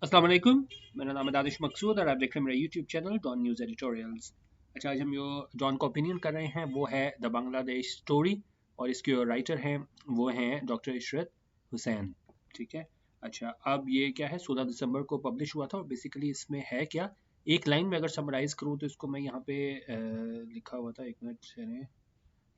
अस्सलाम वालेकुम, मेरा नाम है दानिश मकसूद और आप देख रहे हैं मेरा YouTube channel Dawn news editorials. अच्छा, आज हम जो डॉन का ओपिनियन कर रहे हैं वो है द बांग्लादेश स्टोरी और इसके जो राइटर हैं वो हैं डॉक्टर इशरत हुसैन। ठीक है। अच्छा, अब ये क्या है, 16 दिसंबर को पब्लिश हुआ था और बेसिकली इसमें है क्या, एक लाइन में अगर समराइज करूँ तो इसको मैं यहाँ पे लिखा हुआ था, एक मिनट से,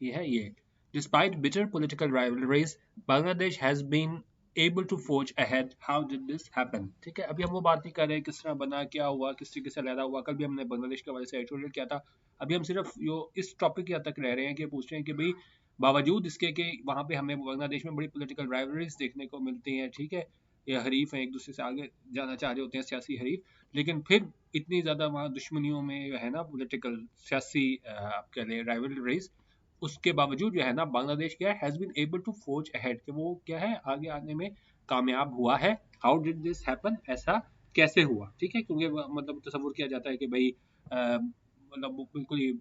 ये है ये: Despite bitter political rivalries, Bangladesh has been able to forge ahead. How did this happen? ठीक है, अभी हम वो बात नहीं कर रहे हैं किस तरह बना, क्या हुआ, किस तरीके से लहरा हुआ। कल भी हमने बांग्लादेश के हवाले से एडिटोरियल किया था। अभी हम सिर्फ यो इस टॉपिक की हद तक रह रहे हैं कि पूछ रहे हैं कि भाई बावजूद इसके कि वहाँ पे हमें बांग्लादेश में बड़ी पॉलिटिकल राइवलरीज देखने को मिलती हैं, ठीक है, ये हरीफ हैं, एक दूसरे से आगे जाना चाह रहे होते हैं, सियासी हरीफ, लेकिन फिर इतनी ज़्यादा वहाँ दुश्मनियों में जो है ना पॉलिटिकल सियासी आप कह लें राइवलरीज, उसके बावजूद जो है ना बांग्लादेश क्या has been able to forge ahead, कि वो क्या है आगे आने में कामयाब हुआ है। हाउ डिड दिस हैपन, ऐसा कैसे हुआ? ठीक है, क्योंकि मतलब तसव्वुर किया जाता है कि भाई मतलब वो बिल्कुल ही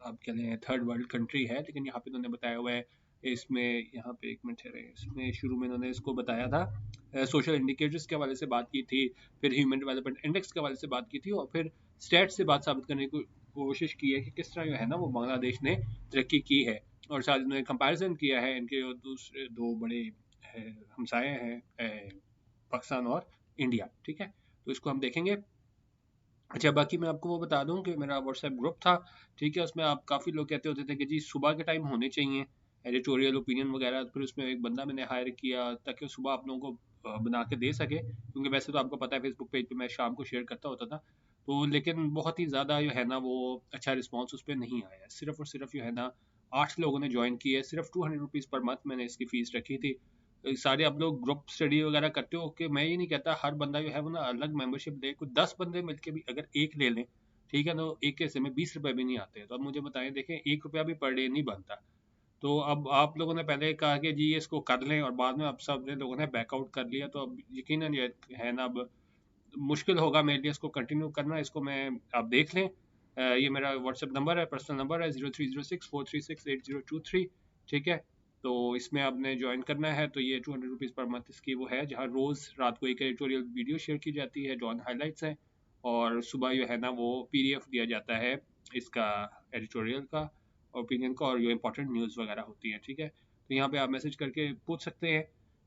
आप कह लें थर्ड वर्ल्ड कंट्री है, लेकिन यहाँ पे उन्होंने बताया हुआ है इसमें, यहाँ पे एक मिनट ठहरे, इसमें शुरू में उन्होंने इसको बताया था, सोशल इंडिकेटर्स के हवाले से बात की थी, फिर ह्यूमन डेवलपमेंट इंडेक्स के हवाले से बात की थी, और फिर स्टेट से बात साबित करने की कोशिश की है कि किस तरह जो है ना वो बांग्लादेश ने तरक्की की है। और साथ उन्होंने कंपैरिजन किया है इनके दूसरे दो बड़े हमसाए हैं, पाकिस्तान और इंडिया। ठीक है, तो इसको हम देखेंगे। अच्छा, बाकी मैं आपको वो बता दूं कि मेरा व्हाट्सएप ग्रुप था, ठीक है, उसमें आप काफ़ी लोग कहते होते थे कि जी सुबह के टाइम होने चाहिए एडिटोरियल ओपिनियन वगैरह। फिर उसमें एक बंदा मैंने हायर किया ताकि सुबह आप लोगों को बना के दे सके, क्योंकि वैसे तो आपको पता है फेसबुक पेज पे मैं शाम को शेयर करता होता था, तो लेकिन बहुत ही ज़्यादा जो है ना वो अच्छा रिस्पॉन्स उस पर नहीं आया। सिर्फ और सिर्फ जो है ना 8 लोगों ने ज्वाइन किया है, सिर्फ 200 रुपीज़ पर मंथ मैंने इसकी फ़ीस रखी थी। सारे आप लोग ग्रुप स्टडी वगैरह करते हो कि मैं ये नहीं कहता हर बंदा जो है वो ना अलग मेंबरशिप ले, कुछ 10 बंदे मिलके भी अगर एक ले लें, ठीक है, तो एक के में 20 रुपए भी नहीं आते। तो अब मुझे बताएं, देखें 1 रुपया भी पर डे नहीं बनता। तो अब आप लोगों ने पहले कहा कि जी इसको कर लें और बाद में अब सब लोगों ने बैकआउट कर लिया, तो अब यकीनन ये है ना अब मुश्किल होगा मेरे लिए इसको कंटिन्यू करना। इसको मैं आप देख लें, ये मेरा व्हाट्सएप नंबर है, पर्सनल नंबर है 030643680023। ठीक है, तो इसमें आपने ज्वाइन करना है। तो ये 200 रुपीज़ पर मंथ इसकी वो है, जहाँ रोज़ रात को एक एडिटोरियल वीडियो शेयर की जाती है, जॉन हाईलाइट्स है, और सुबह जो है ना वो PDF दिया जाता है इसका एडिटोरियल का, ओपिनियन का, और जो इंपॉर्टेंट न्यूज़ वगैरह होती है। ठीक है, तो यहाँ पे आप मैसेज करके पूछ सकते हैं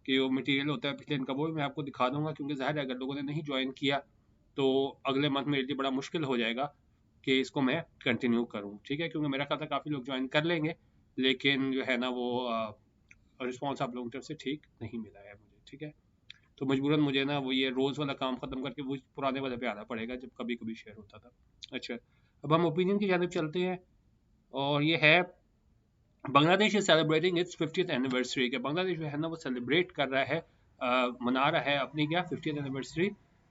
कि वो मटेरियल होता है पिछले दिन का, वो भी मैं आपको दिखा दूंगा, क्योंकि ज़ाहिर है अगर लोगों ने नहीं ज्वाइन किया तो अगले मंथ मेरे लिए बड़ा मुश्किल हो जाएगा कि इसको मैं कंटिन्यू करूँ। ठीक है, क्योंकि मेरा ख्याल था काफ़ी लोग ज्वाइन कर लेंगे, लेकिन जो है ना वो रिस्पॉन्स आप लोगों की तरफ से ठीक नहीं मिला है मुझे। ठीक है, तो मजबूरन मुझे ना वो ये रोज़ वाला काम ख़त्म करके वो पुराने वाले पे आना पड़ेगा जब कभी कभी शेयर होता था। अच्छा, अब हम ओपिनियन की जानिब चलते हैं, और ये है Bangladesh is celebrating it's 50th anniversary, के बांग्लादेश जो है ना वो सेलिब्रेट कर रहा है, मना रहा है अपनी क्या 50th एनिवर्सरी,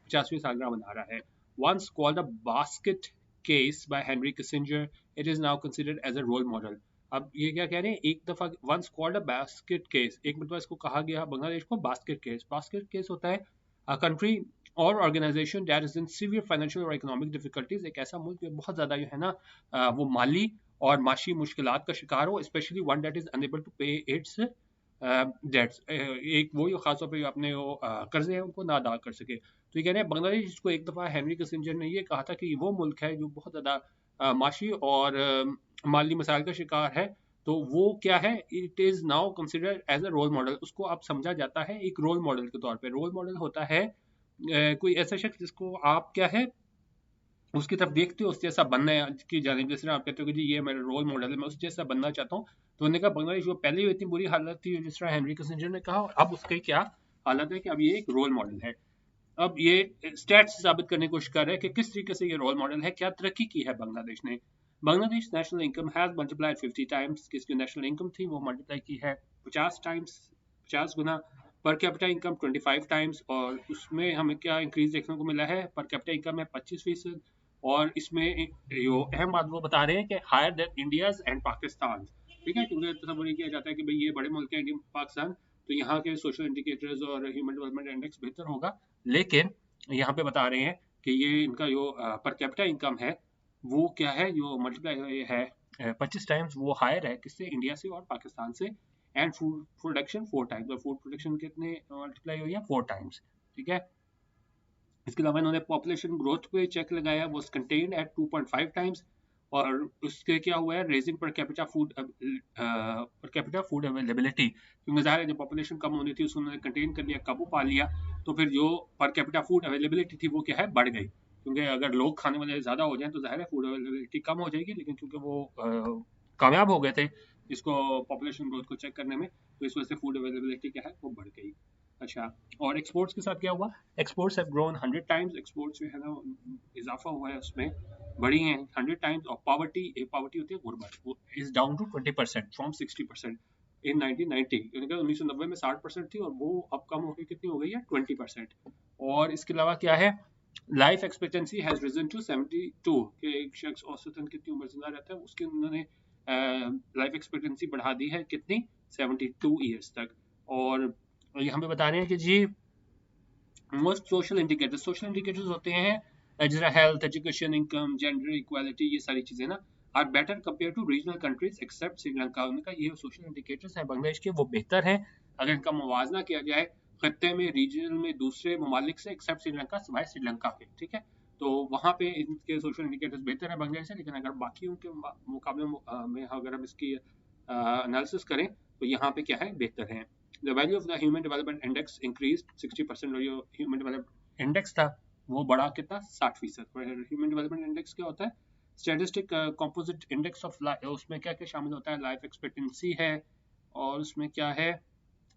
50वीं सालगिरह मना रहा है। Once called a basket case by Henry Kissinger, it is now considered as a role model. अब ये क्या कह रहे हैं, एक दफा once called a basket case, एक मतलब इसको कहा गया बांग्लादेश को बास्केट केस। बास्केट केस होता है अ कंट्री और organisation that is in severe financial और इकोनॉमिक डिफिकल्टीज, एक ऐसा मुल्क जो बहुत ज्यादा जो है ना वो माली और माशी मुश्किलात का शिकार हो, especially one that is unable to pay its debts, एक वो जो खासतौर पर अपने वो कर्जे हैं उनको ना अदा कर सके। तो ये कह रहे हैं बांग्लादेश, जिसको एक दफ़ा हेनरी किसिंजर ने ये कहा था कि वो मुल्क है जो बहुत ज़्यादा माशी और माली मसाइल का शिकार है, तो वो क्या है, it is now considered as a role model. उसको अब समझा जाता है एक रोल मॉडल के तौर पर। रोल मॉडल होता है कोई ऐसा शख्स जिसको आप क्या है उसकी तरफ देखते हो, उस जैसा बनना है की जानिब, जैसे आप कहते हो कि जी ये मेरा रोल मॉडल है, मैं उस जैसा बनना चाहता हूँ। तो उन्होंने कहा बांग्लादेश वो पहले ही इतनी बुरी हालत थी जिस तरह हेनरी किसिंजर ने कहा, और अब उसकी क्या हालत है कि अब ये एक रोल मॉडल है। अब ये स्टैट्स साबित करने की कोशिश कर रहे हैं कि किस तरीके से ये रोल मॉडल है, क्या तरक्की की है बांग्लादेश ने। Bangladesh national income has multiplied 50 times, किसकी नेशनल इनकम थी वो मल्टीप्लाई की है 50 टाइम्स, 50 गुना। पर कैपिटा इनकम 25 टाइम्स, और उसमें हमें क्या इंक्रीज देखने को मिला है, पर कैपिटा इनकम है 25%। और इसमें जो अहम बात वो बता रहे हैं कि higher than India's and Pakistan. ठीक है, क्योंकि तस्वीर किया जाता है कि भाई ये बड़े मुल्क हैं इंडिया पाकिस्तान, तो यहाँ के सोशल इंडिकेटर्स और ह्यूमन डेवलपमेंट इंडेक्स बेहतर होगा, लेकिन यहाँ पे बता रहे हैं कि ये इनका जो पर कैपिटा इनकम है वो क्या है, जो मल्टीप्लाई है 25 टाइम्स, वो हायर है किससे, इंडिया से और पाकिस्तान से। एंड फूड प्रोडक्शन 4 टाइम्स, और फूड प्रोडक्शन कितने मल्टीप्लाई हुई है 4 टाइम्स। ठीक है, इसके अलावा इन्होंने पॉपुलेशन ग्रोथ पे चेक लगाया, वो कंटेन्ड एट 2.5 टाइम्स, और उसके क्या हुआ है, raising per capita food availability, क्योंकि ज़ाहिर है जब पॉपुलेशन कम होनी थी उसको उन्होंने कंटेन कर लिया, काबू पा लिया, तो फिर जो पर कैपिटा फूड अवेलेबिलिटी थी वो क्या है, बढ़ गई, क्योंकि अगर लोग खाने वाले ज़्यादा हो जाएं तो ज़ाहिर है फूड अवेलेबिलिटी कम हो जाएगी, लेकिन क्योंकि वो कामयाब हो गए थे इसको पॉपुलेशन ग्रोथ को चेक करने में, तो इस वजह से फूड अवेलेबिलिटी क्या है वो बढ़ गई। अच्छा, और एक्सपोर्ट्स के साथ क्या हुआ, exports have grown 100 times, exports जो है ना इजाफा हुआ है उसमें, बढ़ी हैं 100 टाइम्स, और पावर्टी होती है गुर्बत, वो इज डाउन टू 20% फ्रॉम 60% इन 1990, यानी कि 1990 में 60% थी और वो अब कम होकर कितनी हो गई है 20%। और इसके अलावा क्या है, life expectancy has risen to 72, कि एक शख्स औसतन कितनी उम्र जिंदा रहता है, उसके उन्होंने लाइफ एक्सपेक्टेंसी बढ़ा दी है कितनी, 72 ईयर्स तक। और यहाँ पे बता रहे हैं कि जी मोस्ट सोशल इंडिकेटर्स होते हैं जैसे health, education, income, gender equality, ये सारी चीजें ना are better compare to regional countries except Sri Lanka. उनका ये सोशल इंडिकेटर्स हैं बांग्लादेश के, वो बेहतर हैं अगर इनका मुवाजना किया जाए खत्ते में, रीजनल में दूसरे ममालिक से, एक्सेप्ट श्रीलंका, सिवाय श्रीलंका के, ठीक है। तो वहाँ पे इनके सोशल इंडिकेटर्स बेहतर है बांग्लादेश से, लेकिन अगर बाकी के मुकाबले में अगर हम इसकी एनालिसिस करें तो यहाँ पे क्या है, बेहतर है। The value of the Human Development Index increased 60%, और जो Human Development Index था वो बढ़ा कितना, 60%। Human Development Index क्या होता है, statistic composite index of life, उसमें क्या क्या शामिल होता है, लाइफ एक्सपेक्टेंसी है, और उसमें क्या है,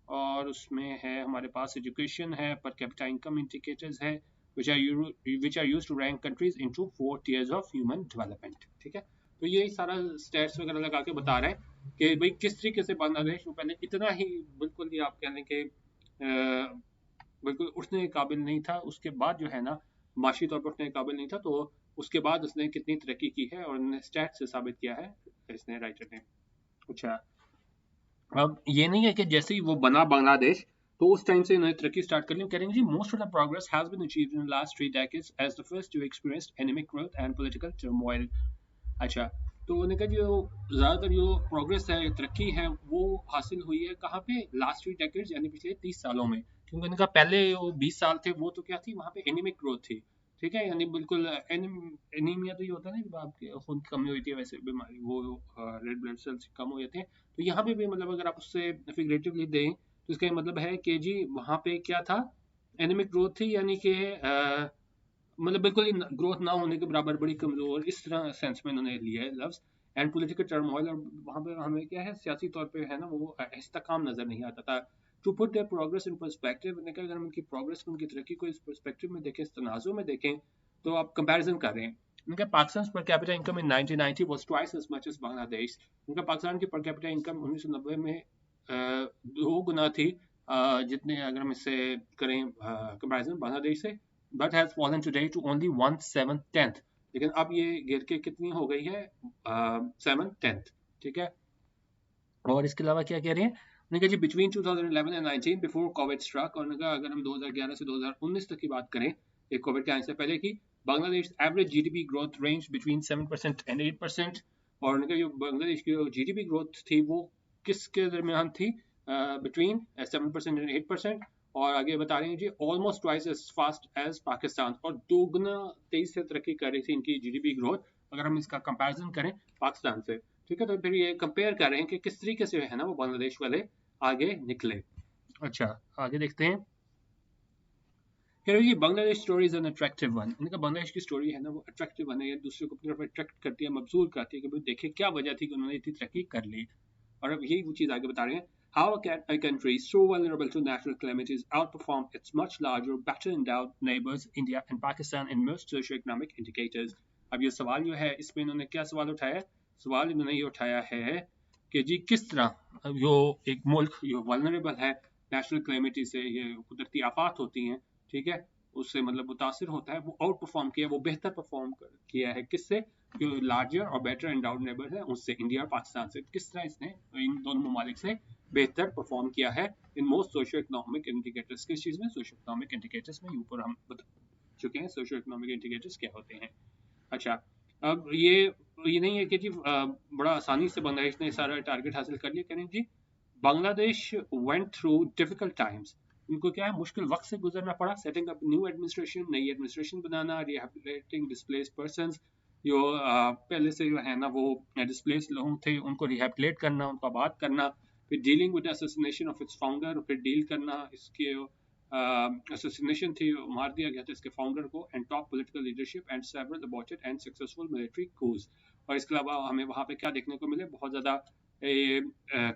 और उसमें है हमारे पास एजुकेशन है, पर कैपिटा इनकम इंडिकेटर्स है, which are used to rank countries into 4 tiers of human development, ठीक है। तो ये सारा स्टैट्स वगैरह लगा के बता रहे हैं कि भाई किस तरीके से बांग्लादेश में पहले इतना ही बिल्कुल ही आप कह लें कि बिल्कुल उठने के काबिल नहीं था, उसके बाद जो है ना माशी तौर पर उठने के काबिल नहीं था, तो उसके बाद उसने कितनी तरक्की की है और स्टैट से साबित किया है इसने, राइटर ने। अच्छा, अब ये नहीं है कि जैसे ही वो बना बांग्लादेश तो उस टाइम से इन्होंने तरक्की स्टार्ट कर ली, कह रहे हैं जी most of the progress has been achieved in last 3 decades as the first to experience anaemic growth and political turmoil. अच्छा, तो उन्होंने कहा जो ज़्यादातर जो प्रोग्रेस है, तरक्की है, वो हासिल हुई है कहाँ पे, लास्ट 3 decades यानी पिछले 30 सालों में, क्योंकि उनका पहले वो 20 साल थे वो तो क्या थी, वहाँ पे एनीमिक ग्रोथ थी, ठीक है, यानी बिल्कुल एनीमिया तो ये होता है ना जब आपके खून की कमी होती है, वैसे बीमारी वो रेड ब्लड सेल्स कम हो जाते हैं, तो यहाँ पे भी मतलब अगर आप उससे फिगरेटिवली दें तो इसका मतलब है कि जी वहाँ पे क्या था, एनीमिक ग्रोथ थी, यानी कि मतलब बिल्कुल ही ग्रोथ ना होने के बराबर, बड़ी कमजोर, इस तरह सेंस में इन्होंने लिया है लफ्ज। एंड पॉलिटिकल टर्मोइल, और वहाँ पे हमें क्या है, सियासी तौर पे है ना वो इस्तेकाम नजर नहीं आता था। To put their progress in perspective, अगर हम उनकी प्रोग्रेस, उनकी तरक्की को इस पर्सपेक्टिव में देखें, इस तनाजुर में देखें, तो आप कंपैरिजन कर रहे हैं, उनका Pakistan per capita income in 1990 was twice as much as Bangladesh. उनका पाकिस्तान की पर कैपिटा इनकम 1990 में 2 गुना थी जितने, अगर हम इससे करें कंपैरिजन बांग्लादेश से, but has fallen today to only 1/7, लेकिन अब ये गिर के कितनी हो गई है, 7/10, ठीक है। और इसके अलावा क्या कह रहे हैं, उन्होंने कहा जी between 2011 and 19 before Covid struck, और उन्होंने कहा अगर हम 2011 से 2019 तक की बात करें, एक कोविड के आने से पहले की, Bangladesh average GDP growth range between 7% and 8%, और उन्होंने कहा जो बांग्लादेश की जीडीपी ग्रोथ थी वो किसके दरमियान थी, बिटवीन 7% एंड 8%, और आगे बता रहे हैं जी almost twice as fast as Pakistan, और दोगुना तेज से तरक्की कर रही थी इनकी जीडीपी ग्रोथ, अगर हम इसका कंपैरिजन करें पाकिस्तान से, ठीक है। तो फिर ये कंपेयर कर रहे हैं कि किस तरीके से है ना वो बांग्लादेश वाले आगे निकले। अच्छा, आगे देखते हैं, ये Bangladesh story is an attractive one, उनका बांग्लादेश की स्टोरी है ना वो अट्रैक्टिव वन है, ये दूसरे को अपनी तरफ अट्रैक्ट करती है, मबसूर करती है कि भाई देखे क्या वजह थी कि उन्होंने इतनी तरक्की कर ली। और अब यही वो चीज़ आगे बता रहे हैं, how a country so vulnerable to natural calamities outperform its much larger, better endowed neighbors India and Pakistan in most socio-economic indicators। अब ये सवाल जो है इसमें इन्होंने क्या सवाल उठाया, सवाल इन्होंने ये उठाया है कि जी किस तरह जो एक मुल्क जो वल्नरेबल है नेचुरल क्लेमिटी से, ये कुदरती आफात होती हैं, ठीक है, उससे मतलब मुतासिर होता है, वो आउट परफॉर्म किया, वो बेहतर परफॉर्म किया है किससे, जो लार्जर और बेटर एंडाउड नेबर है उससे, इंडिया और पाकिस्तान से, किस तरह इसने इन दोनों ममालिक से बेहतर परफॉर्म किया है in most socio economic indicators. किस चीज़ में, सोशियो इकोनॉमिक इंडिकेटर्स में, ऊपर हम बता चुके हैं सोशियो इकोनॉमिक इंडिकेटर्स क्या होते हैं। अच्छा, अब ये नहीं है कि जी बड़ा आसानी से बांग्लादेश ने सारा टारगेट हासिल कर लिया, करें जी Bangladesh went through difficult times, उनको क्या है मुश्किल वक्त से गुजरना पड़ा, सेटिंग अप न्यू एडमिनिस्ट्रेशन, नई एडमिनिस्ट्रेशन बनाना, रिहेबिलिटेटिंग डिस्प्लेस्ड पर्सन्स, जो पहले से जो है ना वो डिस्प्लेस लोग थे उनको रिहेबिलिटेट करना, उनको आबाद करना, फिर dealing with assassination of its founder, फिर डील करना इसके असोसिनेशन थी मार दिया गया था इसके फाउंडर को, and top political leadership and several aborted and successful military coups. और इसके अलावा हमें वहाँ पे क्या देखने को मिले, बहुत ज़्यादा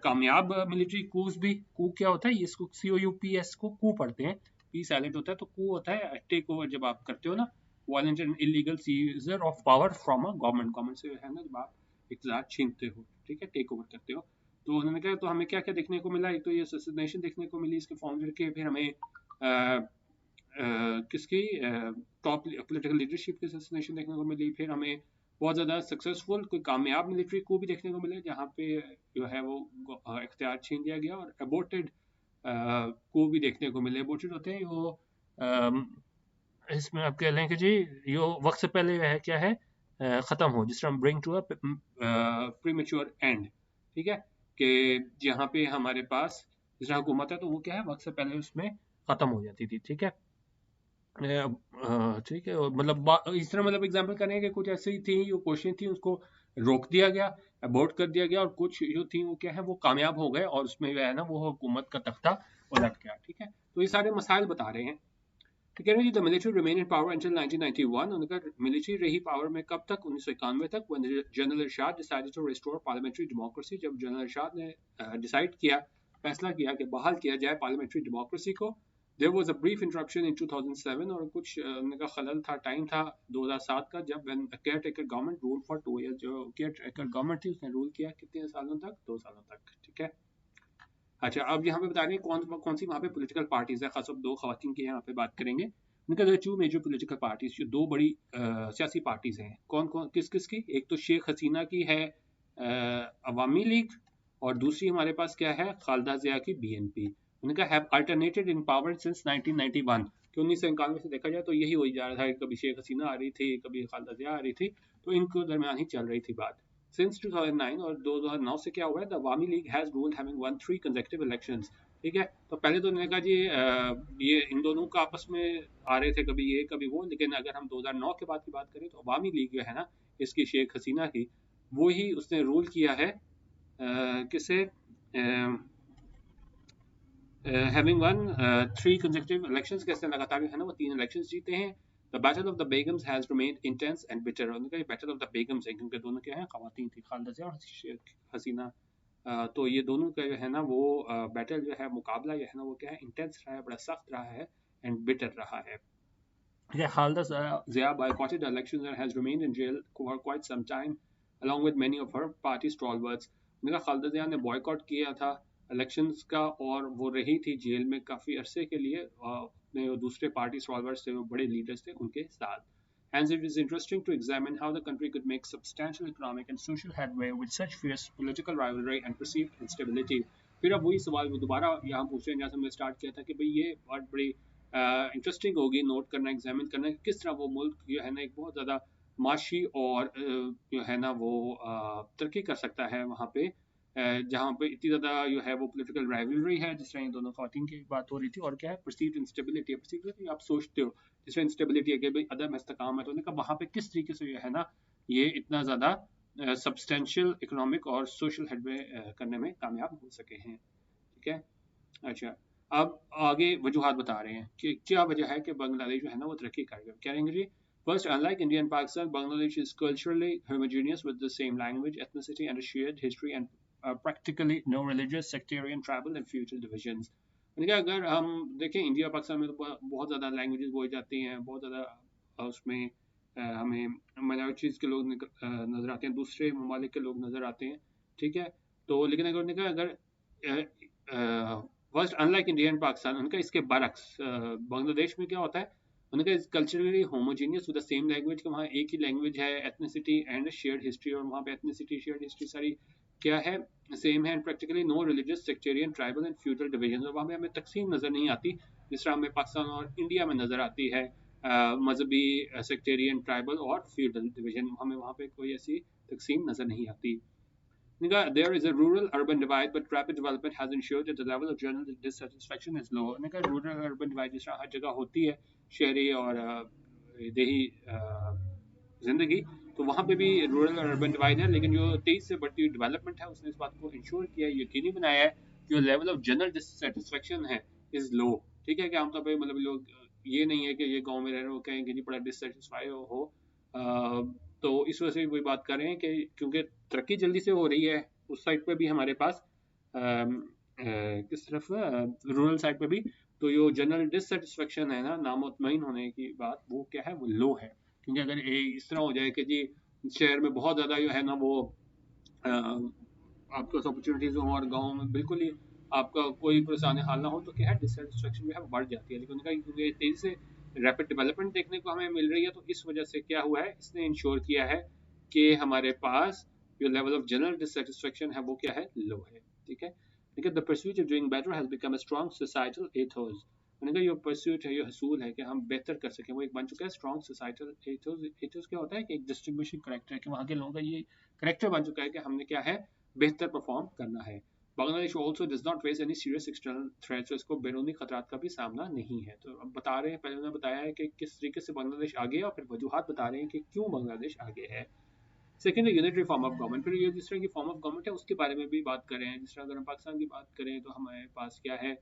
कामयाब मिलिट्री कूज भी। कू क्या होता है, इसको COUPS को कू पढ़ते हैं, पी साइलेंट होता है, तो कू होता है टेक ओवर, जब आप करते हो ना violent and illegal scissor of power from a government से है ना, जब आप इक़्तिदार छीनते हो, ठीक है, टेक ओवर करते हो। तो उन्होंने कहा, तो हमें क्या क्या देखने को मिला, एक तो ये असोसिनेशन देखने को मिली इसके फाउंडर के, फिर हमें किसकी टॉप पॉलिटिकल लीडरशिप की असोसिनेशन देखने को मिली, फिर हमें बहुत ज़्यादा सक्सेसफुल कोई कामयाब मिलिट्री को भी देखने को मिले जहाँ पे जो है वो इख्तियार छीन लिया गया, और अबोर्टेड को भी देखने को मिले। अबोर्टेड होते हैं वो इसमें आप कह लें कि जी यो वक्त से पहले है क्या है ख़त्म हो, जिस तरह bring to a premature end, ठीक है, कि जहाँ पे हमारे पास जिस तरह हुकूमत है तो वो क्या है वक्त से पहले उसमें ख़त्म हो जाती थी, ठीक है। ठीक है, मतलब इस तरह मतलब एग्जांपल करें कि कुछ ऐसी थी जो कोशिशें थी उसको रोक दिया गया, अबॉर्ट कर दिया गया, और कुछ जो थी वो क्या है वो कामयाब हो गए और उसमें जो है ना वो हुकूमत का तख्ता उलट गया, ठीक है। तो ये सारे मसाइल बता रहे हैं। तो कह रहे हैं the military remain in power until 1991। उनका मिलिट्री रही पावर में कब तक, 1991 तक, when general Ershad decided to restore parliamentary democracy, जब जनरल इरशाद ने डिसाइड किया, फैसला किया कि बहाल किया जाए पार्लियामेंट्री डेमोक्रेसी को। There was a brief interruption in 2007, और कुछ उनका खलल था, टाइम था 2007 का, जब when a caretaker government ruled for 2 years। जो caretaker government थी उसने रूल किया कितने सालों तक, 2 सालों तक, ठीक है। अच्छा, अब यहाँ पे बता रहे हैं कौन सी वहाँ पे पॉलिटिकल पार्टीज है, खासतौर 2 खवातीन की यहाँ पे बात करेंगे। उनका जो 2 मेजर पॉलिटिकल पार्टीज, जो 2 बड़ी सियासी पार्टीज हैं, कौन कौन किस किस की, एक तो शेख हसीना की है अवामी लीग, और दूसरी हमारे पास क्या है खालिदा जिया की BNP। उनका हैव अल्टरनेटेड इन पावर सिंस 1991, कि 1991 से देखा जाए तो यही हो जा रहा था, कभी शेख हसीना आ रही थी, कभी खालिदा जिया आ रही थी, तो इनके दरमियान ही चल रही थी बात सिंस 2009। और 2009 से क्या हुआ है, the Awami league has ruled having one 3 consecutive elections, ठीक है। तो पहले तो उन्होंने कहा जी ये इन दोनों का आपस में आ रहे थे, कभी ये कभी वो, लेकिन अगर हम 2009 के बाद की बात करें तो अवामी लीग जो है ना इसकी शेख हसीना की, वो ही उसने रूल किया है किसे having won 3 consecutive elections, कैसे लगातार है ना वो 3 इलेक्शंस जीते हैं। The battle of the Begums has remained intense and bitter। उनका ये battle of the Begums है क्योंकि दोनों क्या है खवातीन थी, खालिदा जिया और शेख हसीना। तो ये दोनों का जो है ना वो बैटल जो है, मुकाबला जो है ना वो क्या है इंटेंस रहा है, बड़ा सख्त रहा है एंड बिटर रहा है। Khalida Zia boycotted the elections and has remained in jail for quite some time along with many of her party stalwarts। उनका खालिदा जिया ने बॉयकॉट किया था इलेक्शंस का, और वो रही थी जेल में काफ़ी अरसे के लिए अपने दूसरे पार्टी स्टॉलवर्स थे, वो बड़े लीडर्स थे उनके साथ। Hence, it is interesting to examine how the country could make substantial economic and social headway with such fierce political rivalry and perceived instability। फिर अब वही सवाल वो दोबारा यहाँ पूछ रहे हैं जहाँ से हमने स्टार्ट किया था कि भाई ये बहुत बड़ी इंटरेस्टिंग होगी नोट करना, एग्जामिन करना कि किस तरह वो मुल्क जो है ना एक बहुत ज़्यादा माशी और जो है ना वो तरक्की कर सकता है वहाँ पे, जहाँ पे इतनी ज़्यादा जो है वो पॉलिटिकल राइवलरी है, जिस तरह इन दोनों खवातीन की बात हो रही थी, और क्या है परसीव्ड इंस्टेबिलिटी। परसीव्ड आप सोचते हो जिस तरह इंस्टेबिलिटी है कि भाई अदम इस्तेकाम है, तो उन्होंने कहा वहाँ पे किस तरीके से जो है ना ये इतना ज़्यादा सब्सटेंशियल इकोनॉमिक और सोशल हेडवे करने में कामयाब हो सके हैं, ठीक है। अच्छा, अब आगे वजूहात बता रहे हैं कि क्या वजह है कि बांग्लादेश जो है ना वो तरक्की कर गया। क्या रहेंगे जी, First, unlike India and Pakistan, Bangladesh is culturally homogeneous with the same language, ethnicity, and a shared history, and practically no religious, sectarian, tribal, and feudal divisions। यानी कि अगर हम देखें इंडिया पाकिस्तान में तो बहुत ज़्यादा लैंग्वेजेस बोली जाती हैं, बहुत ज़्यादा उसमें हमें माइनॉरिटीज़ के लोग नज़र आते हैं, दूसरे ममालिक के लोग नज़र आते हैं, ठीक है। तो लेकिन अगर उन्होंने कहा अगर first unlike India and Pakistan, उनका इसके बरक्स बांग्लादेश में क्या होता है, उनका culturally homogeneous with the same language, कि वहाँ एक ही लैंग्वेज है, एथनिसिटी एंड शेयर्ड हिस्ट्री, और वहाँ पे एथनिसिटी शेयर्ड हिस्ट्री सारी क्या है सेम है, and practically no religious, sectarian, tribal and feudal division. वहाँ पे हमें तकसीम नज़र नहीं आती जिस तरह हमें पाकिस्तान और इंडिया में नज़र आती है, मजहबी, सेक्टेरियन, ट्राइबल और फ्यूडल डिवीजन, हमें वहाँ पे कोई ऐसी तकसीम नज़र नहीं आती। There is a rural urban divide, but rapid development has ensured that the level of general dissatisfaction is low. Rural urban divide जिस तरह हर जगह होती है, शहरी और देही जिंदगी, तो वहाँ पे भी रूरल और अर्बन डिवाइड है, लेकिन जो तेज से बढ़ती हुई डेवलपमेंट है उसने इस बात को इंश्योर किया, यकीनी बनाया है कि जो लेवल ऑफ जनरल डिससेटिस्फेक्शन है इज लो। ठीक है, कि आमतौर पर मतलब लोग ये नहीं है कि ये गांव में रह रहे हो कहेंगे जी बड़ा डिससेटिस्फाई हो, तो इस वजह से वही बात कर रहे हैं कि क्योंकि तरक्की जल्दी से हो रही है उस साइड पे भी हमारे पास किस तरफ रूरल साइड पे भी, तो जो जनरल डिससेटिस्फेक्शन है ना, नामुतमईन होने की बात, वो क्या है, वो लो है। क्योंकि अगर इस तरह हो जाए कि जी शहर में बहुत ज़्यादा जो है ना वो आपके पास अपॉर्चुनिटीज़ हो और गाँव में बिल्कुल ही आपका कोई परेशानी हाल ना हो, तो क्या है डिससेटिस्फेक्शन जो है बढ़ जाती है। लेकिन उनका क्योंकि तेज़ी से रैपिड डेवलपमेंट देखने को हमें मिल रही है, तो इस वजह से क्या हुआ है, इसने इंश्योर किया है कि हमारे पास जो लेवल ऑफ जनरल डिससेटिस्फेक्शन है वो क्या है, लो है। ठीक है, लेकिन the pursuit of doing better has become a strong societal Athos. मैंने कहा ये परस्यूट है, ये हसूल है कि हम बेहतर कर सकें, वो एक बन चुका है स्ट्रांग सोसाइटल एथोस। एथोस क्या होता है कि एक डिस्ट्रीब्यूशन करेक्टर है, कि वहाँ के लोगों का ये करेक्टर बन चुका है कि हमने क्या है, बेहतर परफॉर्म करना है। Bangladesh also does not face any serious external threats, तो इसको बैरूनी खतरात का भी सामना नहीं है। तो अब बता रहे हैं, पहले उन्होंने बताया है कि किस तरीके से बांग्लादेश आगे है, और फिर वजूहत बता रहे हैं कि क्यों बांग्लादेश आगे है। सेकेंड है यूनिटरी फॉर्म ऑफ गवर्नमेंट। फिर ये जिस तरह की फॉर्म ऑफ गवर्नमेंट है उसके बारे में भी बात कर रहे हैं। जिस तरह अगर हम पाकिस्तान की बात करें तो हमारे पास क्या है,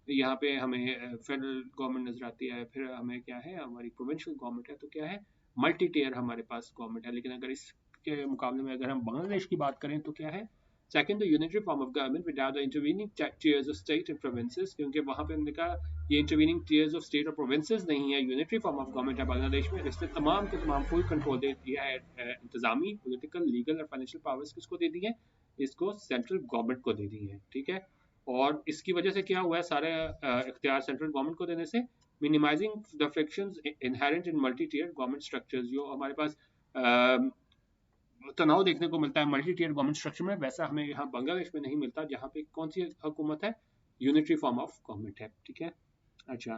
यहाँ पे हमें फेडरल गवर्नमेंट नजर आती है, फिर हमें क्या है, हमारी प्रोविंशियल गवर्नमेंट है, तो क्या है, मल्टी टीयर हमारे पास गवर्नमेंट है। लेकिन अगर इसके मुकाबले में अगर हम बांग्लादेश की बात करें तो क्या है, second the unitary form of government without the intervening tears of state and provinces, क्योंकि वहाँ पे हमने कहा ये इंटरवीनिंग टीयर्स ऑफ स्टेट और प्रोविंसेस नहीं है, यूनिटरी फॉर्म ऑफ गवर्नमेंट है बांग्लादेश में। इसने तमाम के तमाम फुल कंट्रोल दे दिया है, इंतजामी, पॉलिटिकल, लीगल और फाइनेंशियल पावर्स किसको दे दी है, इसको सेंट्रल गवर्नमेंट को दे दी है। ठीक है, और इसकी वजह से क्या हुआ है, सारे इख्तियार सेंट्रल गवर्नमेंट को देने से minimising the frictions inherent in multi tier government structures. जो हमारे पास तनाव देखने को मिलता है मल्टी टीयर गवर्नमेंट स्ट्रक्चर में, वैसा हमें यहाँ बांग्लादेश में नहीं मिलता, जहाँ पे कौन सी हुकूमत है, यूनिटरी फॉर्म ऑफ गवर्नमेंट है। ठीक है, अच्छा,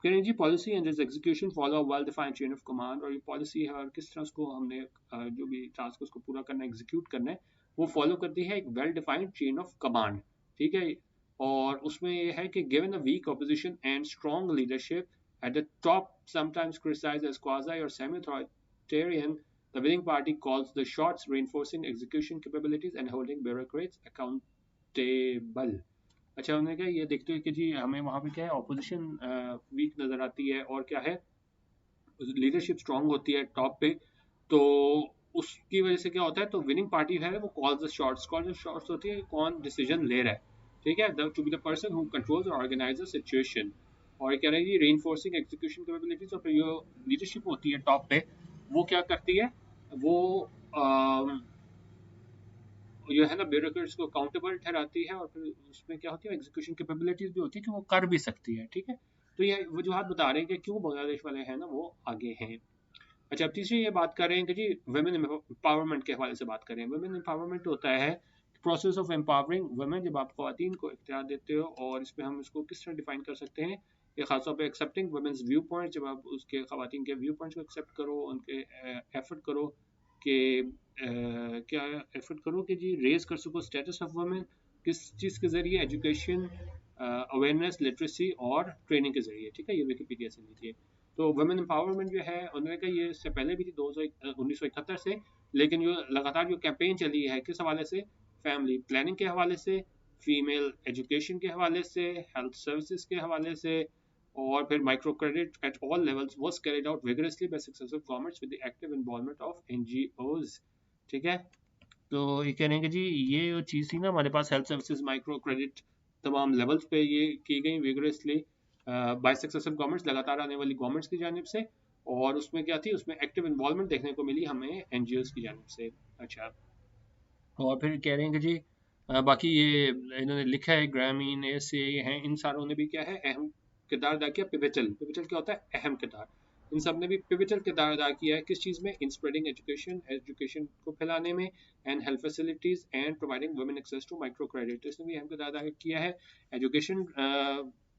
करें जी policy and execution follow well defined chain of command, और ये पॉलिसी है और किस तरह उसको हमने जो भी टास्क उसको पूरा करना है, एग्जीक्यूट करना है, वो फॉलो करती है एक well defined chain of command. ठीक है, और उसमें ये है कि given a weak opposition and strong leadership at the top, sometimes criticised as quasi or semi authoritarian, the winning party calls the shots, reinforcing execution capabilities and holding bureaucrats accountable। अच्छा, हमने क्या ये देखते हुए कि जी हमें वहाँ पे क्या है, ऑपोजिशन वीक नज़र आती है, और क्या है, लीडरशिप स्ट्रांग होती है टॉप पे, तो उसकी वजह से क्या होता है, तो विनिंग पार्टी है वो calls the shots. Call the shots होती है कौन डिसीजन ले रहा है। ठीक है, to be the person who controls और ऑर्गेनाइज द सिचुएशन। और कह रहे हैं जी रीइंफोर्सिंग एग्जीक्यूशन कैपेबिलिटीज, और फिर जो लीडरशिप होती है टॉप पे वो क्या करती है, वो जो है ना ब्यूरोक्रेट्स को अकाउंटेबल ठहराती है, और फिर उसमें क्या होती है, एग्जीक्यूशन कैपेबिलिटीज भी होती है कि वो कर भी सकती है। ठीक है, तो ये वजूहत बता रहे हैं कि क्यों बांग्लादेश वाले हैं ना वो आगे हैं। अच्छा, अब तीसरी ये बात कर रहे हैं कि जी वुमेन एम्पावरमेंट के हवाले से बात करें। वुमेन एम्पावरमेंट होता है प्रोसेस ऑफ एम्पावरिंग वुमेन, जब आप खवातीन को इख्तियार देते हो, और इसमें हम इसको किस तरह डिफाइन कर सकते हैं, ये खासतौर पर एक्सेप्टिंग वुमेन्स व्यू पॉइंट, जब आप उसके खवातीन के व्यू पॉइंट्स को एक्सेप्ट करो, उनके एफर्ट करो कि क्या एफर्ट करो कि जी रेज कर सको स्टेटस ऑफ वुमेन, किस चीज़ के ज़रिए, एजुकेशन, अवेयरनेस, लिटरेसी और ट्रेनिंग के ज़रिए। ठीक है, ये विकीपीडिया से लीजिए। तो वुमेन एम्पावरमेंट जो है उन्होंने कहा ये इससे पहले भी थी 1971 से, लेकिन जो लगातार जो कैंपेन चली है किस हवाले से, फैमिली प्लानिंग के हवाले से, फीमेल एजुकेशन के हवाले से, हेल्थ सर्विसेज के हवाले से, और फिर micro credit at all levels was carried out vigorously by successive governments with the active involvement of NGOs. ठीक है, तो ये कह रहे हैं कि जी ये जो चीज़ थी ना हमारे पास, हेल्थ सर्विसेज, माइक्रो क्रेडिट, तमाम लेवल्स पे ये की गई विगरसली बाय सक्सेसिव गवर्नमेंट्स, लगातार आने वाली गवर्नमेंट्स की जानिब से, और उसमें क्या थी, उसमें एक्टिव इन्वॉल्वमेंट देखने को मिली हमें एनजीओज की जानिब से। अच्छा, और फिर कह रहे हैं कि जी बाकी ये इन्होंने लिखा है ग्रामीण ऐसे हैं, इन सारों ने भी क्या है अहम किरदार अदा किया। पिवटल, पिवटल क्या होता है, अहम किरदार, इन सब ने भी पिवटल किरदार अदा किया है किस चीज़ में, इन स्प्रेडिंग एजुकेशन, एजुकेशन को फैलाने में, and health facilities and providing women access to micro credit, इसने भी अहम किरदार अदा किया है। एजुकेशन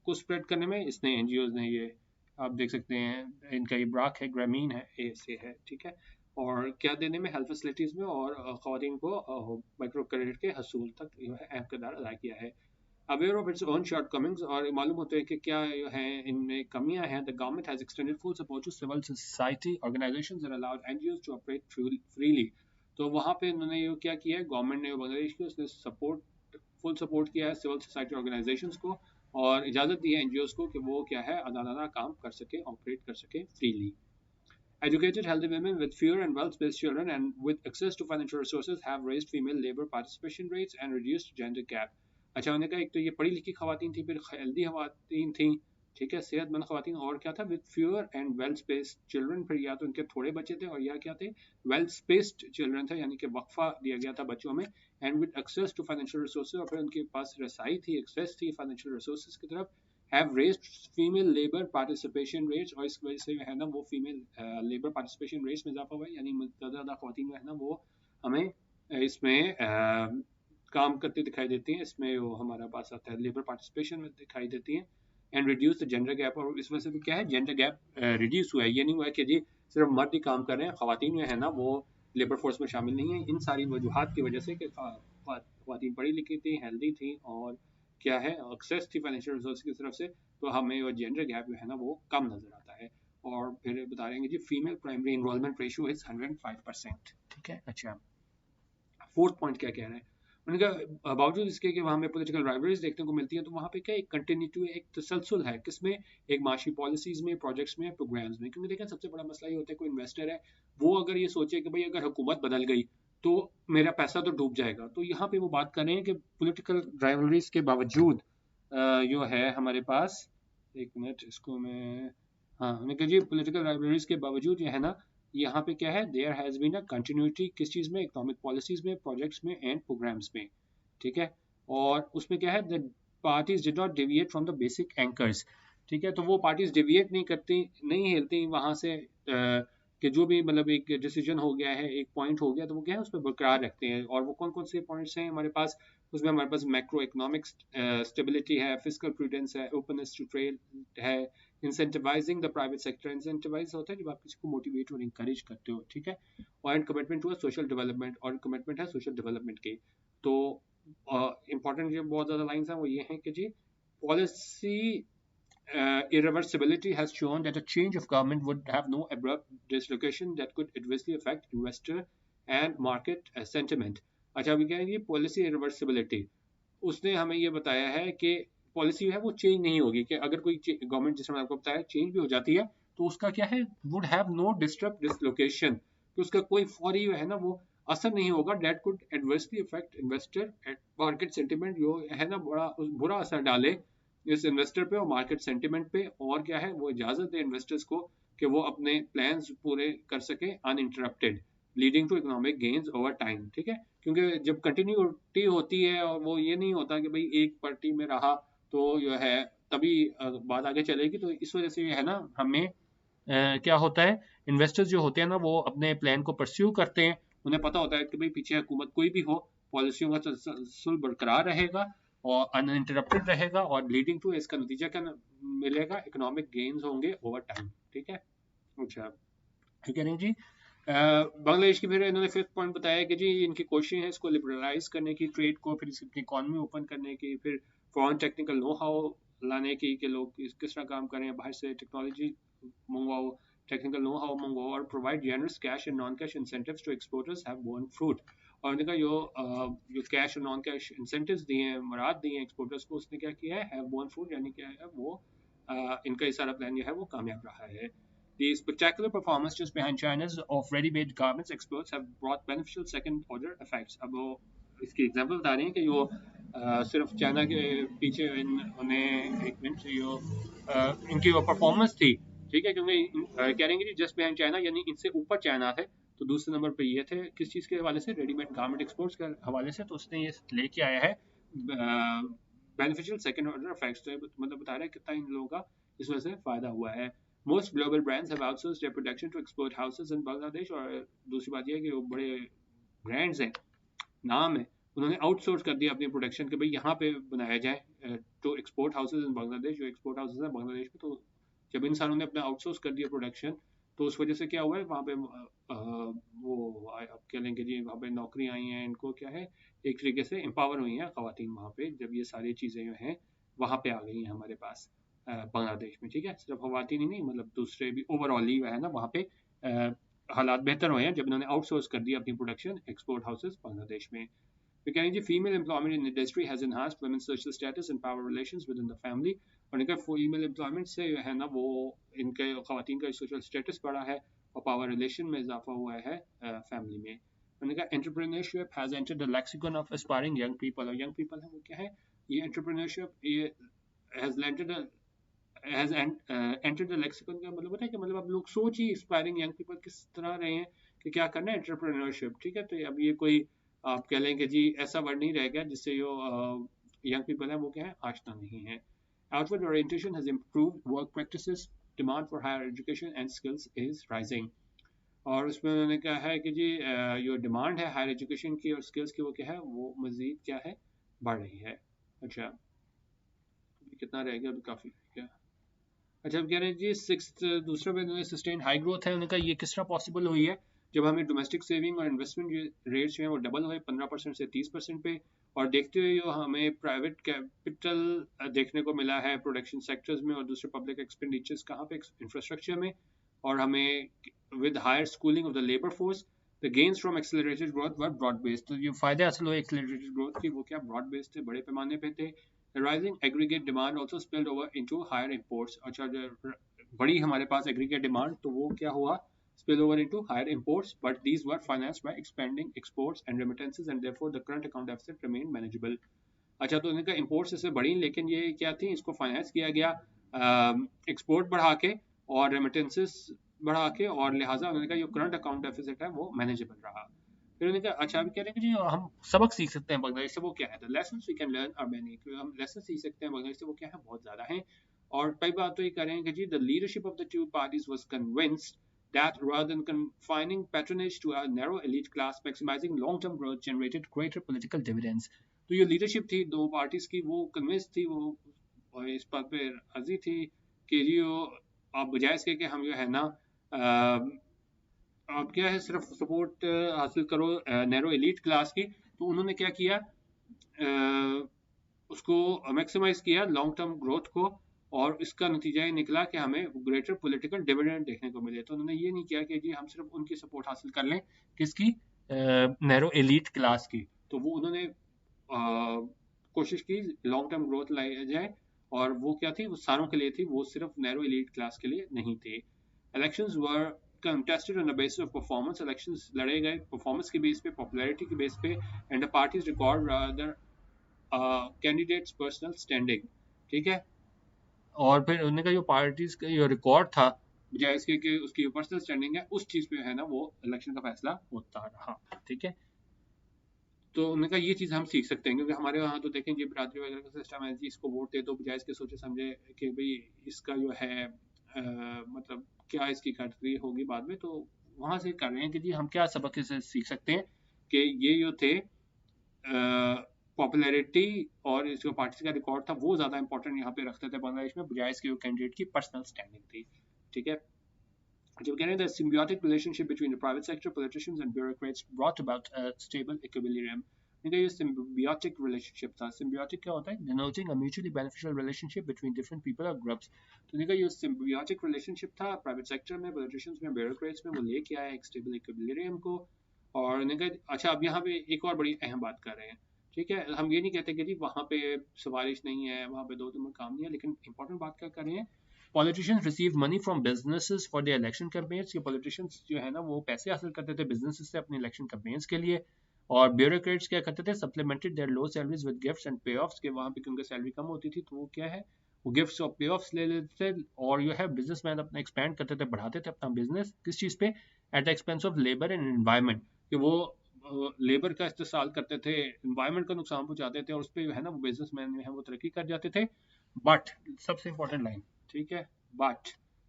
को स्प्रेड करने में इसने, एनजीओज ने, ये आप देख सकते हैं इनका ये ब्राक है, ग्रामीण है, ए से है। ठीक है, और क्या देने में, हेल्थ फैसिलिटीज़ में, और ख़वातीन को माइक्रो क्रेडिट के हसूल तक जो है अहम किरदार अदा किया है। Aware of its own shortcomings, और मालूम होता है कि क्या है इनमें कमियां हैं, the government has extended full support to civil society organisations and allowed NGOs to operate freely. तो वहाँ पे इन्होंने ये क्या किया है, गवर्नमेंट ने बांग्लादेश की उसने फुल सपोर्ट किया है सिविल सोसाइटी ऑर्गेनाइजेशंस को, और इजाज़त दी है एनजीओज को कि वो क्या है आज़ादाना काम कर सके, ऑपरेट कर सके freely. Educated, healthy women with fewer and well-spaced children and with access to financial resources have raised female labor participation rates and reduced gender gap. अच्छा, उन्होंने कहा एक तो ये पढ़ी लिखी खवातीन थी, फिर हेल्दी खवातीन थी, ठीक है, सेहतमंद खवातीन, और क्या था, with fewer and well spaced children, फिर या तो उनके थोड़े बच्चे थे और या क्या थे, वेल स्पेस्ड चिल्ड्रन थे, यानी कि वक्फा दिया गया था बच्चों में, and with access to financial resources, और फिर उनके पास रसाई थी, एक्सेस थी फाइनेंशियल रिसोर्सेज की तरफ, have raised female labor participation rates, और इस वजह से है ना वो फीमेल लेबर पार्टिसिपेशन रेट्स में इजाफा हुआ है, यानी ज़्यादा ख़वातीन है ना वो हमें इसमें काम करती दिखाई देती हैं, इसमें वो हमारा पास आता है लेबर पार्टिसिपेशन में दिखाई देती हैं, and reduce the gender gap, और इस वजह से भी क्या है जेंडर गैप रिड्यूस हुआ है। ये नहीं हुआ है कि जी सिर्फ मर्द ही काम कर रहे हैं, ख़वातीन जो है ना वो लेबर फोर्स में शामिल नहीं है, इन सारी वजूहत की वजह से कि ख़वातीन पढ़ी लिखी थी, हेल्दी थी, और क्या है एक्सेस थी फाइनेंशियल रिसोर्स की तरफ से, तो हमें वो जेंडर गैप जो है ना वो कम नजर आता है। और फिर बता रहे हैं जी female primary enrolment ratio is 105%, ठीक है। अच्छा, फोर्थ पॉइंट क्या कह रहे हैं, उनका बावजूद इसके कि वहाँ में पॉलिटिकल राइवलरीज देखने को मिलती है, तो वहाँ पे क्या एक कंटिन्यूटी, एक तसलसल है, किसमें, एक माशी पॉलिसीज में, प्रोजेक्ट्स में, प्रोग्राम्स में। क्योंकि देखें सबसे बड़ा मसला ये होता है कोई इन्वेस्टर है वो अगर ये सोचे कि भाई अगर हुकूमत बदल गई तो मेरा पैसा तो डूब जाएगा, तो यहाँ पे वो बात कर रहे हैं कि पॉलिटिकल राइवलरीज के बावजूद जो है हमारे पास, एक मिनट इसको मैं, हाँ मैंने कहा जी पॉलिटिकल राइवलरीज के बावजूद ये है ना, यहाँ पे क्या है, there has been a continuity किस चीज़ में, इकोनॉमिक पॉलिसीज में, प्रोजेक्ट्स में, एंड प्रोग्राम्स में, ठीक है। और उसमें क्या है, the parties did not deviate from the basic anchors, ठीक है। तो वो पार्टीज डेविएट नहीं करती, नहीं हिलती वहाँ से कि जो भी मतलब एक डिसीजन हो गया है, एक पॉइंट हो गया, तो वो क्या है उस पर बरकरार रखते हैं। और वो कौन कौन से पॉइंट्स हैं हमारे पास, उसमें हमारे पास मैक्रो इकोनॉमिक स्टेबिलिटी है, फिजिकल प्रूडेंस है, ओपननेस टू ट्रेड है, incentivising the private sector, incentivise होता है जब आप किसी को मोटिवेट और इंकरेज करते हो, ठीक है। और कमिटमेंट टू सोशल डेवलपमेंट, और कमिटमेंट है सोशल डेवलपमेंट की। तो इंपॉर्टेंट जो बहुत ज़्यादा लाइन्स हैं वो ये हैं कि जी policy irreversibility has shown that a change of government would have no abrupt dislocation that could adversely affect investor and market sentiment. अच्छा, अभी क्या है ये पॉलिसी irreversibility, उसने हमें ये बताया है कि पॉलिसी है वो चेंज नहीं होगी, कि अगर कोई गवर्नमेंट, जिसमें आपको बताया चेंज भी हो जाती है, तो उसका क्या है, would have no disturb dislocation, कि उसका कोई फौरी है ना वो असर नहीं होगा, that could adversely affect investor and market sentiment, जो है ना बड़ा बुरा असर डाले इस इन्वेस्टर पे और मार्केट सेंटिमेंट पे, और क्या है वो इजाजत दे इन्वेस्टर्स को कि वो अपने प्लान्स पूरे कर सके uninterrupted, leading to economic gains over time, ठीक है। क्योंकि जब कंटिन्यूटी होती है और वो ये नहीं होता कि भाई एक पार्टी में रहा तो जो है तभी बात आगे चलेगी, तो इस वजह से है ना हमें क्या होता है, इन्वेस्टर्स जो होते हैं ना वो अपने प्लान को परस्यू करते हैं, उन्हें पता होता है कि भाई पीछे हुकूमत कोई भी हो, पॉलिसियों का तसलसल बरकरार रहेगा और अनइंटरप्टेड रहेगा, और लीडिंग टू इसका नतीजा क्या मिलेगा, इकोनॉमिक गेन्स होंगे ओवर टाइम, ठीक है। अच्छा, ठीक है जी। बांग्लादेश की फिर इन्होंने फिफ्थ पॉइंट बताया कि जी इनकी कोशिश है इसको लिबरलाइज करने की, ट्रेड को, फिर इसकी इकॉनमी ओपन करने की, फिर फॉरेन टेक्निकल नो हाउ लाने की, कि लोग किस तरह काम करें, बाहर से टेक्नोलॉजी मंगवाओ, टेक्निकल नो हाउ मंगवाओ, और provide generous cash and non cash incentives to exporters have borne fruit. और उन्होंने कहा जो कैश और नॉन कैश इंसेंटिव्स दिए हैं, मुराद दिए हैं एक्सपोर्टर्स को, उसने क्या किया है, हैव बोर्न फ्रूट, यानी क्या है वो इनका ये सारा प्लान जो है वो कामयाब रहा है। The spectacular performances behind China's of ready-made garments exports have brought beneficial second-order effects. अब वो इसकी एग्जांपल बता रहे हैं कि जो सिर्फ चाइना के पीछे उन्हें एक मिनट जो इनकी वो परफॉर्मेंस थी, ठीक है, क्योंकि कह रहे हैं कि जस्ट बिहाइंड चाइना, यानी इनसे ऊपर चाइना थे, तो दूसरे नंबर पे ये थे किस चीज़ के हवाले से, रेडीमेड गारमेंट एक्सपोर्ट्स के हवाले से, तो उसने ये लेके आया है बेनिफिशियल सेकेंड ऑर्डर इफेक्ट्स, तो मतलब बता रहे हैं कितना इन लोगों का इस वजह से फायदा हुआ है। Most global brands have outsourced their production to export houses in Bangladesh, और दूसरी बात यह है कि वो बड़े ब्रांड्स हैं, नाम है, उन्होंने आउटसोर्स कर दिया अपनी प्रोडक्शन के भाई यहाँ पे बनाया जाए to export houses in Bangladesh, जो एक्सपोर्ट हाउसेज हैं बांग्लादेश में। तो जब इंसानों ने अपना आउटसोर्स कर दिया प्रोडक्शन, तो उस वजह से क्या हुआ है वहाँ पे वो आप कह लेंगे जी वहाँ पे नौकरियाँ आई हैं, इनको क्या है एक तरीके से एम्पावर हुई हैं ख़वातीन वहाँ पे, जब ये सारी चीज़ें जो हैं वहाँ पे आ गई हैं हमारे पास बांग्लादेश में। ठीक है, सिर्फ ख़वातीन ही नहीं मतलब दूसरे भी ओवरऑल ही है ना वहाँ पे हालात बेहतर हुए हैं जब इन्होंने आउटसोर्स कर दिया अपनी प्रोडक्शन एक्सपोर्ट हाउसेस बांग्लादेश में। फिर कह लीजिए female employment in industry has enhanced women's social status and power relations within the family. और इनका फीमेल एम्प्लॉयमेंट से है ना वो इनके ख़वातीन का सोशल स्टेटस बढ़ा है और पावर रिलेशन में इजाफा हुआ है फैमिली में। उन्होंने कहा entrepreneurship has entered the lexicon of aspiring young people. और यंग पीपल है वो क्या है, ये एंटरप्रेन्योरशिप ये हैज़ एंटर्ड द लेक्सिकन का मतलब होता है कि मतलब अब लोग सोच ही एस्पायरिंग यंग पीपल किस तरह रहे हैं कि क्या करना है एंटरप्रेन्योरशिप। ठीक है, तो अब ये कोई आप कह लेंगे जी ऐसा वर्ड नहीं रह गया जिससे जो यंग पीपल है वो क्या है आशना नहीं है। Outward orientation has improved work practices, demand for higher education and skills is rising। और उसमें उन्होंने कहा है कि जी जो डिमांड है हायर एजुकेशन की और स्किल्स की वो क्या है वो मज़ीद क्या है बढ़ रही है। अच्छा कितना रह गया अभी काफ़ी क्या। अच्छा अब कह रहे हैं जी सिक्स्थ दूसरा में सस्टेन हाई ग्रोथ है, उन्होंने कहा ये किस तरह पॉसिबल हुई है जब हमें डोमेस्टिक सेविंग और इन्वेस्टमेंट रेट्स जो है वो डबल हुए 15% से 30% पे। और देखते हुए जो हमें प्राइवेट कैपिटल देखने को मिला है प्रोडक्शन सेक्टर्स में और दूसरे पब्लिक एक्सपेंडिचर्स कहाँ पे इंफ्रास्ट्रक्चर में। और हमें with higher schooling of the labour force the gains from accelerated growth were broad based. तो जो फायदे हासिल हुए एक्सेलरेटेड ग्रोथ की वो क्या ब्रॉड बेस्ड थे, बड़े पैमाने पे थे। The rising aggregate demand also spilled over into higher imports। अच्छा जो बड़ी हमारे पास aggregate demand तो वो क्या हुआ spill over into higher imports, but these were financed by expanding exports and remittances and therefore the current account deficit remained manageable। अच्छा तो इनका imports इससे बढ़ी लेकिन ये क्या थी इसको फाइनेंस किया गया एक्सपोर्ट बढ़ा के और रेमिटेंसेस बढ़ा के और लिहाजा उन्होंने कहा जो करंट अकाउंट डेफिसिट है वो मैनेजेबल रहा। फिर उन्होंने कहा अच्छा अभी कह रहे हैं कि जी हम सबक सीख सकते हैं बांग्लादेश से वो क्या है, the lessons we can learn are many. हम लेसन सीख सकते हैं बांग्लादेश से वो क्या है बहुत ज़्यादा हैं। और कई बात तो ये कह रहे हैं कि जी the leadership of the two parties was convinced that rather than confining patronage to a narrow elite class, maximizing long-term growth generated greater political dividends। तो ये लीडरशिप थी दो पार्टीज की वो कन्विंस थी वो इस बात पे राजी थी कि जी आप बजाय इसके कि हम जो है ना आप क्या है सिर्फ सपोर्ट हासिल करो नैरो एलीट क्लास की, तो उन्होंने क्या किया उसको मैक्सिमाइज किया लॉन्ग टर्म ग्रोथ को और इसका नतीजा ये निकला कि हमें ग्रेटर पॉलिटिकल डिविडेंड देखने को मिले। तो उन्होंने ये नहीं किया कि जी हम सिर्फ उनकी सपोर्ट हासिल कर लें किसकी नैरो एलीट क्लास की, तो वो उन्होंने कोशिश की लॉन्ग टर्म ग्रोथ लाई जाए और वो क्या थी वो सारों के लिए थी, वो सिर्फ नैरो एलीट क्लास के लिए नहीं थे। Elections were contested on the basis of performance। elections लड़े गए परफॉर्मेंस के बेस पे पॉपुलैरिटी के बेस पे and the parties record rather candidates personal standing. ठीक है, और फिर उन्होंने जो पार्टीज का जो रिकॉर्ड था बजाय इसके कि उसकी पर्सनल स्टैंडिंग है उस चीज पे है ना वो इलेक्शन का फैसला होता रहा। ठीक है, तो उन्होंने कहा ये चीज़ हम सीख सकते हैं क्योंकि हमारे वहाँ तो देखें जी बिरादरी वगैरह का सिस्टम है जी इसको वोट दे दो बजाय इसके सोचे समझे कि भाई इसका जो है मतलब क्या इसकी कैटेगरी होगी बाद में। तो वहाँ से कर रहे हैं कि जी हम क्या सबक इसे सीख सकते हैं कि ये जो थे पॉपुलैरिटी और जो पार्टी का रिकॉर्ड था वो ज़्यादा इंपॉर्टेंट यहाँ पे रखते थे बांग्लादेश में बजाय इसके कैंडिडेट की पर्सनल स्टैंडिंग थी। ठीक है, जब कह रहे हैं the symbiotic relationship between the private sector politicians and bureaucrats brought about a stable equilibrium। इनका ये symbiotic relationship था। symbiotic क्या होता है, denoting a mutually beneficial relationship between different people or groups। तो इनका ये symbiotic relationship था private sector में politicians में bureaucrats में, वो लेके आया एक stable equilibrium को। और इनका अच्छा अब यहाँ पे एक और बड़ी अहम बात कर रहे हैं। ठीक है, हम ये नहीं कहते कि जी वहाँ पे सवारिश नहीं है वहाँ पे दो नंबर काम नहीं है, लेकिन इंपॉर्टेंट बात क्या कर रहे हैं politicians receive money from businesses for the election campaigns. ये पॉलिटिशियंस जो है ना वो पैसे हासिल करते थे बिजनेसेस से अपने इलेक्शन कैंपेन्स के लिए। और ब्यूरोक्रेट्स क्या करते थे supplemented their low salaries with gifts and pay offs के वहाँ पे क्योंकि सैलरी कम होती थी तो वो क्या है वो गिफ्ट्स और पे ऑफ्स ले लेते थे और जो है बिजनेसमैन अपना एक्सपेंड करते थे बढ़ाते थे अपना बिजनेस किस चीज़ पे at the expense of labour and environment कि वो लेबर का इस्तेमाल करते थे एनवायरमेंट का नुकसान पहुंचाते थे और उस पर जो है ना वो बिजनेसमैन जो है वो तरक्की कर जाते थे। बट सबसे इंपॉर्टेंट लाइन, ठीक है, but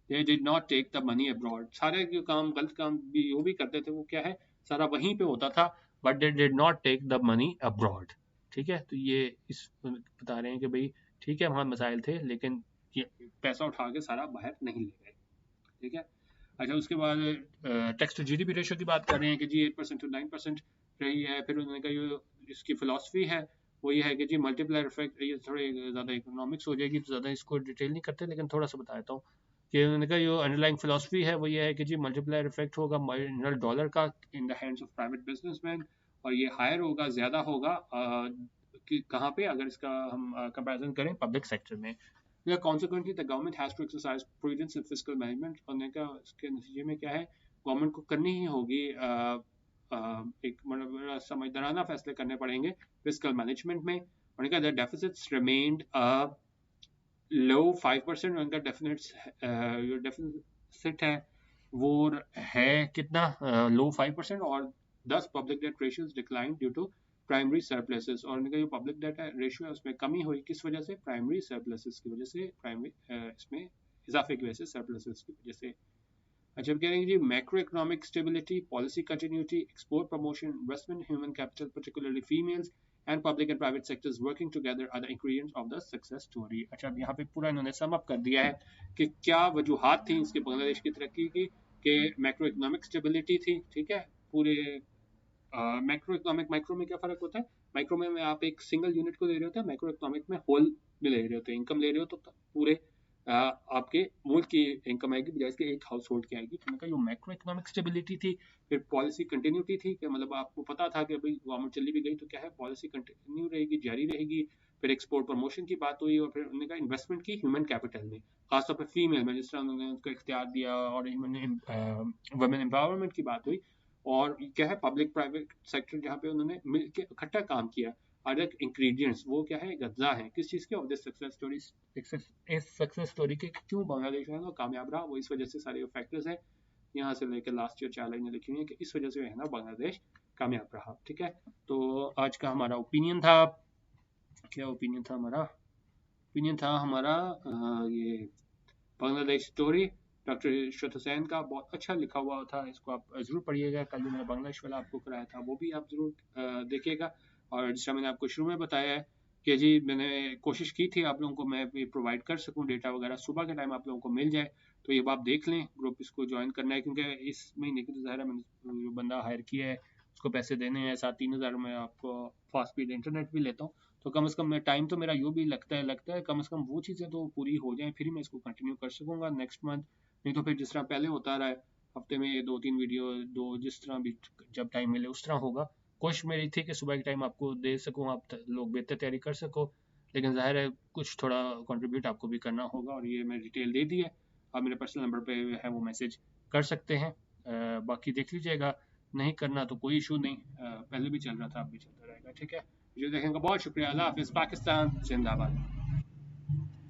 they did not take the money abroad. सारे जो काम गलत काम भी वो भी करते थे वो क्या है सारा वहीं पे होता था but they did not take the money abroad. ठीक है, तो ये इस बता रहे हैं कि भाई ठीक है वहाँ मसाइल थे लेकिन ये पैसा उठा के सारा बाहर नहीं ले गए। ठीक है, अच्छा, उसके बाद टैक्स टू जीडीपी रेशो की बात कर रहे हैं कि जी 8% to 9% रही है। फिर उन्होंने कहा ये इसकी फिलॉसफी है वो ये है कि जी मल्टीप्लायर इफेक्ट, ये थोड़े ज़्यादा इकोनॉमिक्स हो जाएगी तो ज़्यादा इसको डिटेल नहीं करते, लेकिन थोड़ा सा बता देता हूँ कि उन्होंने कहा जो अंडरलाइंग फिलॉसफी है वो ये है कि जी मल्टीप्लायर इफेक्ट होगा मार्जिनल डॉलर का in the hands of private businessman, और ये हायर होगा, ज़्यादा होगा कि कहाँ पे, अगर इसका हम कंपैरिजन करें पब्लिक सेक्टर में। Yeah, consequently, the government has to exercise prudence in fiscal management। और का इसके नतीजे में क्या है, गवर्नमेंट को करनी ही होगी एक मतलब समझदाराना फैसले करने पड़ेंगे फिस्कल मैनेजमेंट में। उनका द डेफिसिट्स रिमेन्ड लो 5%। उनका डेफिसिट है वो है कितना, लो 5%। और 10 public debt ratios decline due to primary surpluses. और उनका जो पब्लिक डेट रेशियो है उसमें कमी हुई किस वजह से, प्राइमरी सरप्लसेस की वजह से, प्राइमरी इसमें इजाफे की वजह से, सरप्लसेस की वजह से। अच्छा, कह रहे हैं जी macro economic stability, policy continuity, export promotion, investment, human capital particularly females and public and private sectors working together are the ingredients of the success story। अच्छा, अब यहाँ पे पूरा इन्होंने सम अप कर दिया है कि क्या वजूहात थी इसके बांग्लादेश की तरक्की की, कि मैक्रो इकोनॉमिक स्टेबिलिटी थी, ठीक है। पूरे मैक्रो इकोनॉमिक, माइक्रो में क्या फर्क होता है, माइक्रो में आप एक सिंगल यूनिट को ले रहे होते हैं, माइक्रो इकोनॉमिक में होल में ले रहे होते हैं, इनकम ले रहे हो तो पूरे आपके मुल्क की इनकम आएगी बजाय इसके एक हाउस होल्ड की आएगी। तो उनका जो मैक्रो इकोनॉमिक स्टेबिलिटी थी, फिर पॉलिसी कंटिन्यूटी थी कि मतलब आपको पता था कि भाई गवर्नमेंट चली भी गई तो क्या है, पॉलिसी कंटिन्यू रहेगी, जारी रहेगी। फिर एक्सपोर्ट प्रमोशन की बात हुई, और फिर उन्होंने कहा इन्वेस्टमेंट की ह्यूमन कैपिटल में, खासतौर पर फीमेल में, जिस तरह उन्होंने उसको इख्तियार दिया, और वुमेन एम्पावरमेंट की बात हुई। और क्या है, पब्लिक प्राइवेट सेक्टर जहाँ पे उन्होंने मिलकर इकट्ठा काम किया, अलग इंग्रेडिएंट्स वो क्या है, गज्जा है किस चीज़ के, ऑफ दिस सक्सेस स्टोरी। इस सक्सेस स्टोरी के क्यों बांग्लादेश है ना कामयाब रहा, वो इस वजह से सारे फैक्टर्स हैं यहाँ से लेकर लास्ट ईयर चैलेंज ने लिखी हुई है कि इस वजह से है ना बांग्लादेश कामयाब रहा। ठीक है, तो आज का हमारा ओपिनियन था, क्या ओपिनियन था हमारा, ओपिनियन था हमारा ये बांग्लादेश स्टोरी, डॉक्टर इशरत हुसैन का, बहुत अच्छा लिखा हुआ था, इसको आप ज़रूर पढ़िएगा। कल जो मैंने बांग्लादेश वाला आपको कराया था वो भी आप ज़रूर देखिएगा। और जिस तरह मैंने आपको शुरू में बताया है कि जी मैंने कोशिश की थी आप लोगों को मैं भी प्रोवाइड कर सकूं डेटा वगैरह, सुबह के टाइम आप लोगों को मिल जाए, तो ये आप देख लें। ग्रुप इसको ज्वाइन करना है क्योंकि इस महीने की तो ज़ाहिर है मैंने जो बंदा हायर किया है उसको पैसे देने हैं, साथ 3,000 में आपको फास्ट स्पीड इंटरनेट भी लेता हूँ, तो कम से कम टाइम तो मेरा यूँ भी लगता है कम से कम वो चीज़ें तो पूरी हो जाएं, फिर मैं इसको कंटिन्यू कर सकूँगा नेक्स्ट मंथ। नहीं तो फिर जिस तरह पहले होता रहा है, हफ्ते में 2-3 वीडियो, दो जिस तरह भी जब टाइम मिले उस तरह होगा। कोशिश मेरी थी कि सुबह के टाइम आपको दे सकूँ, आप लोग बेहतर तैयारी कर सको, लेकिन ज़ाहिर है कुछ थोड़ा कंट्रीब्यूट आपको भी करना होगा, और ये मैं डिटेल दे दी है, आप मेरे पर्सनल नंबर पे है वो मैसेज कर सकते हैं। बाकी देख लीजिएगा, नहीं करना तो कोई इशू नहीं, पहले भी चल रहा था अब भी चलता रहेगा। ठीक है, वीडियो देखने का बहुत शुक्रिया। अल्लाह हाफिज़, पाकिस्तान जिंदाबाद।